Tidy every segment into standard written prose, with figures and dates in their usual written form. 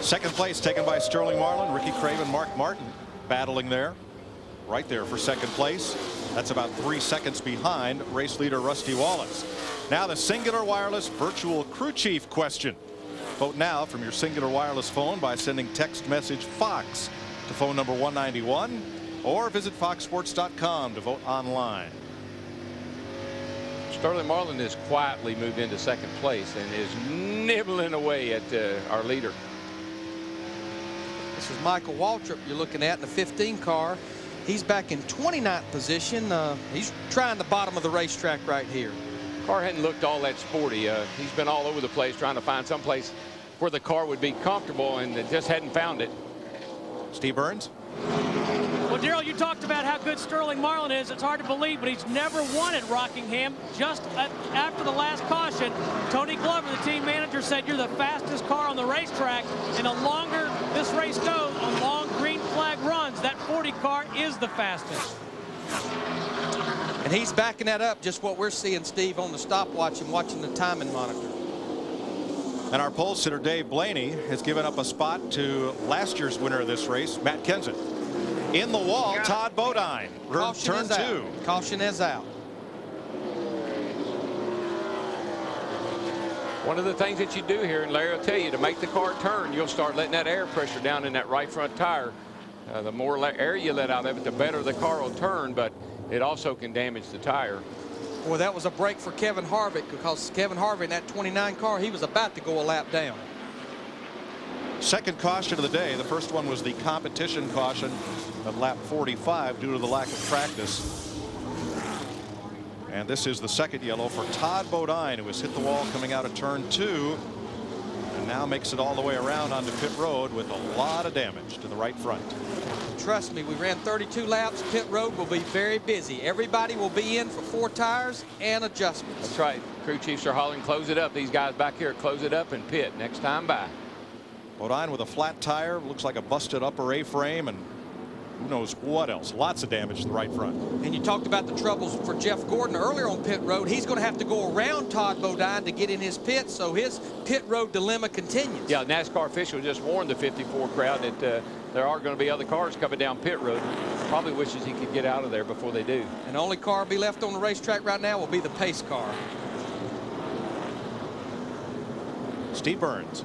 Second place taken by Sterling Marlin, Ricky Craven, Mark Martin battling there. Right there for second place. That's about 3 seconds behind race leader Rusty Wallace. Now the Singular Wireless virtual crew chief question. Vote now from your Singular Wireless phone by sending text message FOX to phone number 191 or visit foxsports.com to vote online. Sterling Marlin has quietly moved into second place and is nibbling away at our leader. This is Michael Waltrip you're looking at in the 15 car. He's back in 29th position. He's trying the bottom of the racetrack right here. Car hadn't looked all that sporty. He's been all over the place trying to find some place where the car would be comfortable, and just hadn't found it. Steve Burns. Well, Darrell, you talked about how good Sterling Marlin is. It's hard to believe, but he's never won at Rockingham. Just after the last caution, Tony Glover, the team manager, said you're the fastest car on the racetrack. And the longer this race goes, on long green flag runs, that 40 car is the fastest. And he's backing that up, just what we're seeing, Steve, on the stopwatch and watching the timing monitor. And our pole sitter Dave Blaney has given up a spot to last year's winner of this race, Matt Kenseth. In the wall, Todd Bodine, turn 2. Caution is out. One of the things that you do here, and Larry will tell you, to make the car turn, you'll start letting that air pressure down in that right front tire. The more air you let out of it, the better the car will turn, but it also can damage the tire. Well, that was a break for Kevin Harvick, because Kevin Harvick in that 29 car, he was about to go a lap down. Second caution of the day. The first one was the competition caution of lap 45 due to the lack of practice. And this is the second yellow for Todd Bodine, who has hit the wall coming out of turn 2 and now makes it all the way around onto pit road with a lot of damage to the right front. Trust me, we ran 32 laps. Pit road will be very busy. Everybody will be in for 4 tires and adjustments. That's right. Crew chiefs are hollering, close it up. These guys back here, close it up and pit next time by. Bodine with a flat tire, looks like a busted upper A-frame, and who knows what else. Lots of damage to the right front. And you talked about the troubles for Jeff Gordon earlier on pit road. He's going to have to go around Todd Bodine to get in his pit, so his pit road dilemma continues. Yeah, NASCAR official just warned the 54 crowd that there are going to be other cars coming down pit road. Probably wishes he could get out of there before they do. And the only car be left on the racetrack right now will be the pace car. Steve Burns.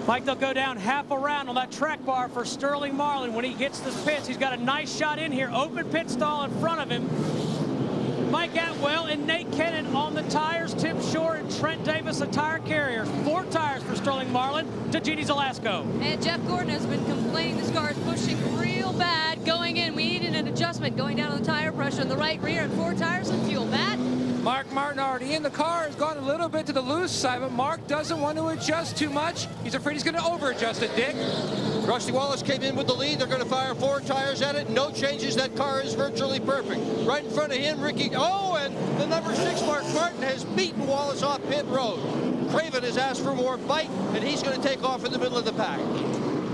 Mike, they'll go down half a round on that track bar for Sterling Marlin. When he gets this pits, he's got a nice shot in here. Open pit stall in front of him. Mike Atwell and Nate Kennan on the tires. Tim Shore and Trent Davis, a tire carrier. 4 tires for Sterling Marlin to Jeannie Zelasco. And Jeff Gordon has been complaining this car is pushing real bad going in. We needed an adjustment going down on the tire pressure in the right rear and 4 tires of fuel. Matt? Mark Martin already in the car, has gone a little bit to the loose side, but Mark doesn't want to adjust too much. He's afraid he's going to over-adjust it, Dick. Rusty Wallace came in with the lead. They're going to fire 4 tires at it. No changes. That car is virtually perfect. Right in front of him, Ricky. Oh, and the number 6, Mark Martin, has beaten Wallace off pit road. Craven has asked for more bite, and he's going to take off in the middle of the pack.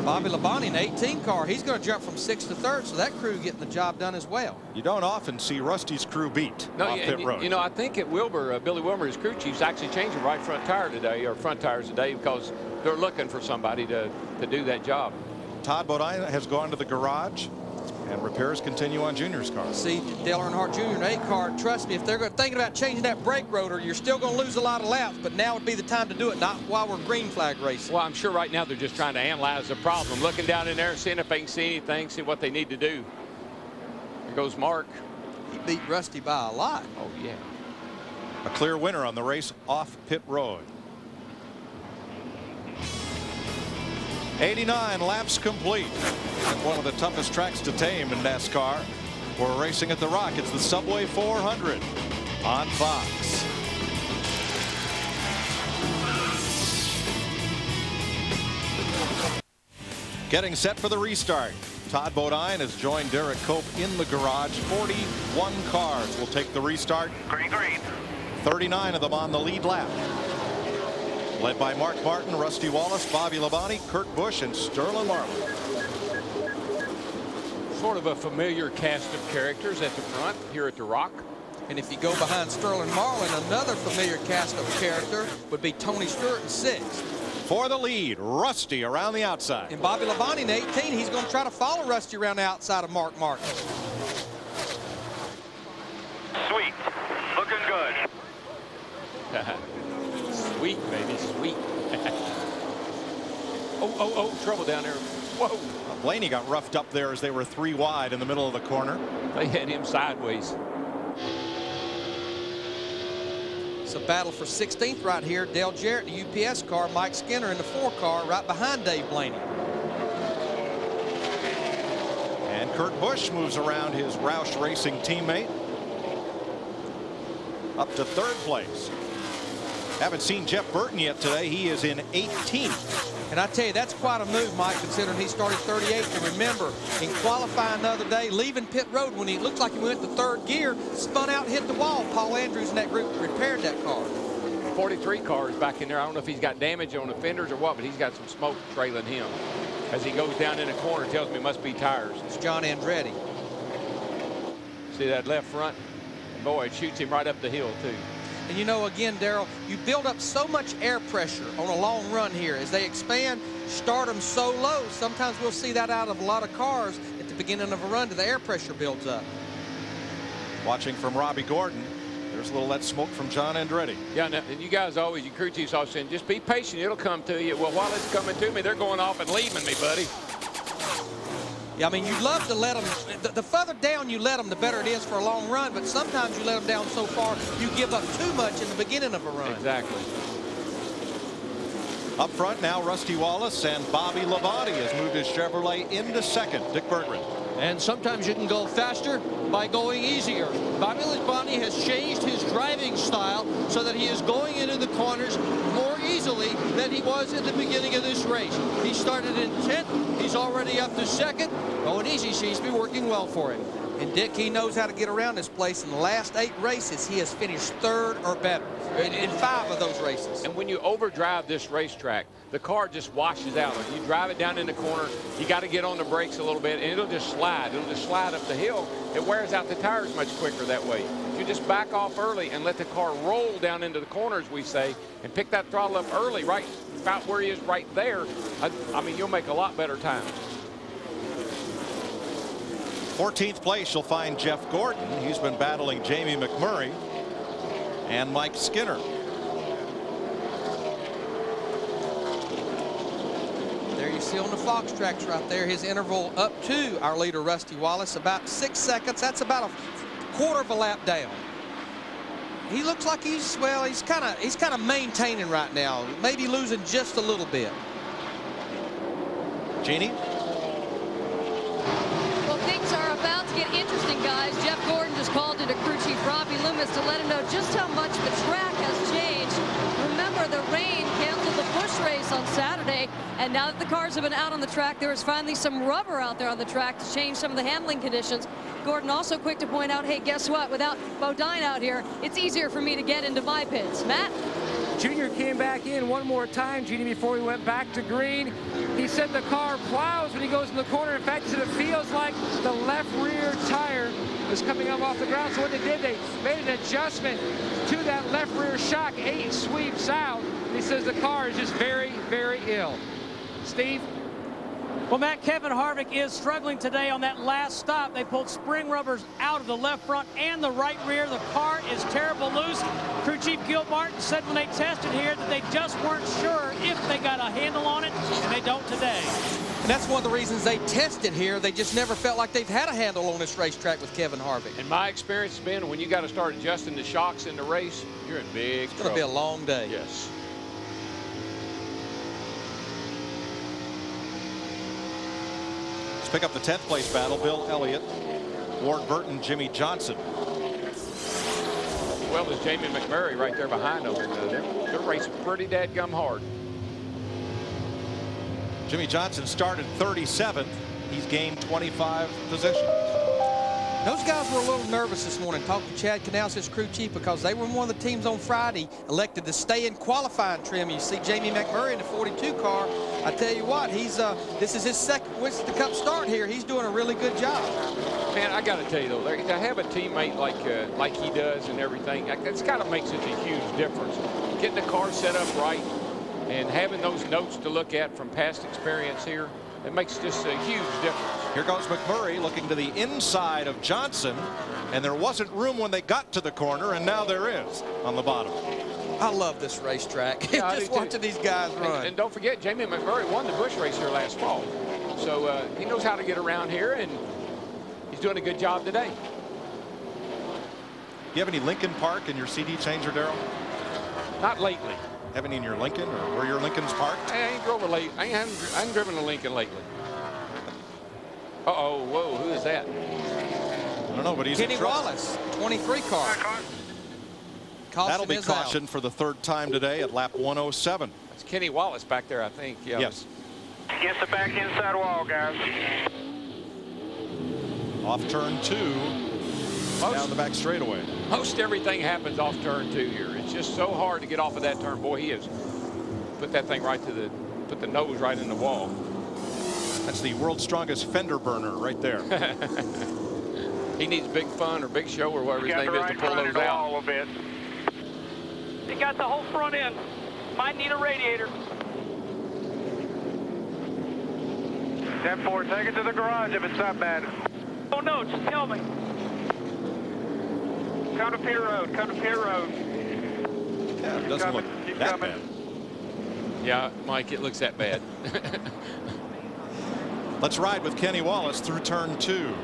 Bobby Labonte in the 18 car, he's going to jump from 6th to 3rd, so that crew getting the job done as well. You don't often see Rusty's crew beat off pit road. You know, I think at Wilbur, Billy Wilmer, his crew chief's actually changing right front tire today, or front tires today, because they're looking for somebody to do that job. Todd Bodine has gone to the garage, and repairs continue on Junior's car. See, Dale Earnhardt Jr. in 8 car, trust me, if they're thinking about changing that brake rotor, you're still going to lose a lot of laps, but now would be the time to do it, not while we're green flag racing. Well, I'm sure right now they're just trying to analyze the problem, looking down in there, seeing if they can see anything, see what they need to do. Here goes Mark. He beat Rusty by a lot. Oh, yeah. A clear winner on the race off pit road. 89 laps complete. One of the toughest tracks to tame in NASCAR. We're racing at the Rock. It's the Subway 400 on Fox. Getting set for the restart. Todd Bodine has joined Derek Cope in the garage. 41 cars will take the restart. Green, green. 39 of them on the lead lap. Led by Mark Martin, Rusty Wallace, Bobby Labonte, Kurt Busch, and Sterling Marlin. Sort of a familiar cast of characters at the front here at the Rock. And if you go behind Sterling Marlin, another familiar cast of character would be Tony Stewart in 6th. for the lead. Rusty around the outside. And Bobby Labonte in 18, he's going to try to follow Rusty around the outside of Mark Martin. Sweet. Looking good. Sweet, baby, sweet. Oh, trouble down there. Whoa. Blaney got roughed up there as they were 3 wide in the middle of the corner. They had him sideways. It's a battle for 16th right here. Dale Jarrett, the UPS car. Mike Skinner in the 4 car right behind Dave Blaney. And Kurt Busch moves around his Roush Racing teammate up to 3rd place. Haven't seen Jeff Burton yet today. He is in 18th. And I tell you, that's quite a move, Mike, considering he started 38th. And remember, in qualifying the other day, leaving pit road when he looked like he went to 3rd gear, spun out and hit the wall. Paul Andrews and that group repaired that car. 43 cars back in there. I don't know if he's got damage on the fenders or what, but he's got some smoke trailing him. As he goes down in the corner, tells me it must be tires. It's John Andretti. See that left front? Boy, it shoots him right up the hill, too. And you know, again, Darrell, you build up so much air pressure on a long run here. As they expand, start them so low. Sometimes we'll see that out of a lot of cars at the beginning of a run, the air pressure builds up. Watching from Robbie Gordon, there's a little of that smoke from John Andretti. Yeah, and you guys always, you crew chiefs always saying, just be patient, it'll come to you. Well, while it's coming to me, they're going off and leaving me, buddy. Yeah, I mean, you love to let them, the further down you let them, the better it is for a long run, but sometimes you let them down so far, you give up too much in the beginning of a run. Exactly. Up front now, Rusty Wallace and Bobby Labonte has moved his Chevrolet into 2nd. Dick Berggren. And sometimes you can go faster by going easier. Bobby Labonte has changed his driving style so that he is going into the corners more easily than he was at the beginning of this race. He started in 10th. He's already up to 2nd. Going easy seems to be working well for him. And Dick, he knows how to get around this place. In the last 8 races, he has finished 3rd or better in 5 of those races. And when you overdrive this racetrack, the car just washes out. If you drive it down in the corner, you got to get on the brakes a little bit, and it'll just slide. It'll just slide up the hill. It wears out the tires much quicker that way. You just back off early and let the car roll down into the corners, we say, and pick that throttle up early, right about where he is right there. I mean, you'll make a lot better time. 14th place, you'll find Jeff Gordon. He's been battling Jamie McMurray and Mike Skinner. There you see on the Fox tracks right there, his interval up to our leader, Rusty Wallace, about 6 seconds. That's about a quarter of a lap down. He looks like he's kind of maintaining right now, maybe losing just a little bit. Jeannie? Well, things are about to get interesting, guys. Jeff Gordon just called into crew chief Robbie Loomis to let him know just how much the track has changed. Remember, the rain canceled the Busch race on Saturday, and now that the cars have been out on the track, there is finally some rubber out there on the track to change some of the handling conditions. Gordon also quick to point out, hey, guess what? Without Bodine out here, it's easier for me to get into my pits. Matt? Junior came back in one more time, Jeannie, before he went back to green. He said the car plows when he goes in the corner. In fact, he said it feels like the left rear tire is coming up off the ground. So what they did, they made an adjustment to that left rear shock. 8 sweeps out. He says the car is just very, very ill. Steve? Well, Matt, Kevin Harvick is struggling today on that last stop. They pulled spring rubbers out of the left front and the right rear. The car is terrible loose. Crew Chief Gil Martin said when they tested here that they just weren't sure if they got a handle on it, and they don't today. And that's one of the reasons they tested here. They just never felt like they've had a handle on this racetrack with Kevin Harvick. And my experience has been when you got to start adjusting the shocks in the race, you're in big trouble. It's going to be a long day. Yes. Pick up the 10th place battle. Bill Elliott, Ward Burton, Jimmy Johnson. Well, there's Jamie McMurray right there behind them. They're racing pretty dadgum hard. Jimmy Johnson started 37th. He's gained 25 positions. Those guys were a little nervous this morning. Talked to Chad Canals, his crew chief, because they were one of the teams on Friday elected to stay in qualifying trim. You see Jamie McMurray in the 42 car. I tell you what, he's this is his second Winston Cup start here. He's doing a really good job. Man, I got to tell you though, to have a teammate like he does and everything, that's got to make such a huge difference. Getting the car set up right, And having those notes to look at from past experience here, it makes just a huge difference. Here goes McMurray looking to the inside of Johnson, and there wasn't room when they got to the corner, and now there is on the bottom. I love this racetrack. Yeah, just watching these guys run. And don't forget, Jamie McMurray won the Busch race here last fall. So he knows how to get around here, and he's doing a good job today. Do you have any Lincoln Park in your CD changer, Darrell? Not lately. Have any in your Lincoln, or where your Lincoln's parked? I ain't drove a late. I haven't driven a Lincoln lately. Uh-oh, whoa, who is that? I don't know, but he's Kenny in trouble. Wallace, 23 car. Caution That'll be is out. cautioned for the third time today at lap 107. It's Kenny Wallace back there, I think. Yeah, Yes. Against the back inside wall, guys. Off turn 2, down the back straightaway. Most everything happens off turn 2 here. It's just so hard to get off of that turn. Boy, he has put that thing right to put the nose right in the wall. That's the world's strongest fender burner right there. He needs Big Fun or Big Show or whatever his Got name the is to right pull front those end out. wall a little bit. He got the whole front end. Might need a radiator. 10-4, take it to the garage if it's that bad. Oh no, just tell me. Come to Pier Road, come to Pier Road. Yeah, it doesn't look Keep that coming. bad. Yeah, Mike, it looks that bad. Let's ride with Kenny Wallace through turn 2.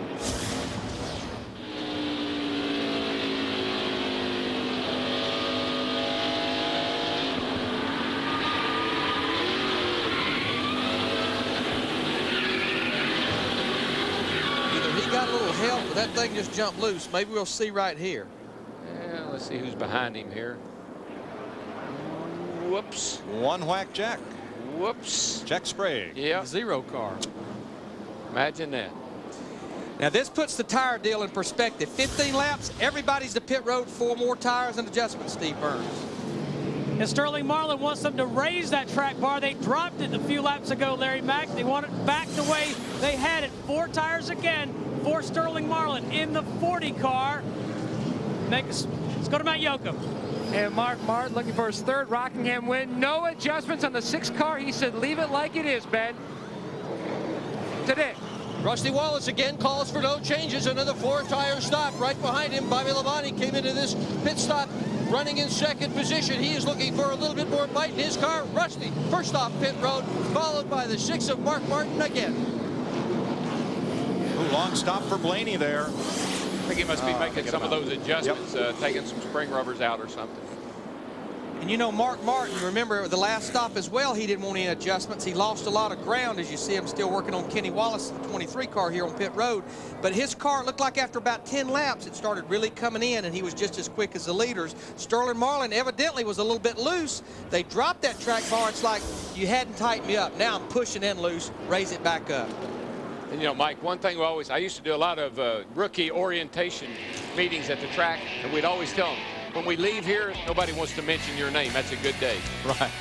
Either he got a little help or that thing just jumped loose. Maybe we'll see right here. Yeah, let's see who's behind him here. Whoops. One whack Jack. Whoops. Jack Sprague. Yeah, Zero car. imagine that. Now this puts the tire deal in perspective. 15 laps, everybody's to pit road, 4 more tires and adjustments, Steve Burns. And Sterling Marlin wants them to raise that track bar. They dropped it a few laps ago, Larry Mack. They want it back the way they had it. 4 tires again for Sterling Marlin in the 40 car. Let's go to Matt Yoakum. And Mark Martin looking for his 3rd Rockingham win. No adjustments on the 6th car. He said, leave it like it is, Ben. Today. Rusty Wallace again calls for no changes. Another 4-tire stop right behind him. Bobby Labonte came into this pit stop running in 2nd position. He is looking for a little bit more bite in his car. Rusty first off pit road, followed by the 6 of Mark Martin again. Ooh, long stop for Blaney there. I think he must be making some of those adjustments, taking some spring rubbers out or something. And you know, Mark Martin, remember the last stop as well, he didn't want any adjustments. He lost a lot of ground, as you see him still working on Kenny Wallace, the 23 car here on pit road. But his car looked like after about 10 laps, it started really coming in, and he was just as quick as the leaders. Sterling Marlin evidently was a little bit loose. They dropped that track bar. It's like, you hadn't tightened me up. Now I'm pushing in loose, raise it back up. And you know, Mike, one thing I used to do a lot of rookie orientation meetings at the track, and we'd always tell them, when we leave here, nobody wants to mention your name. That's a good day. Right.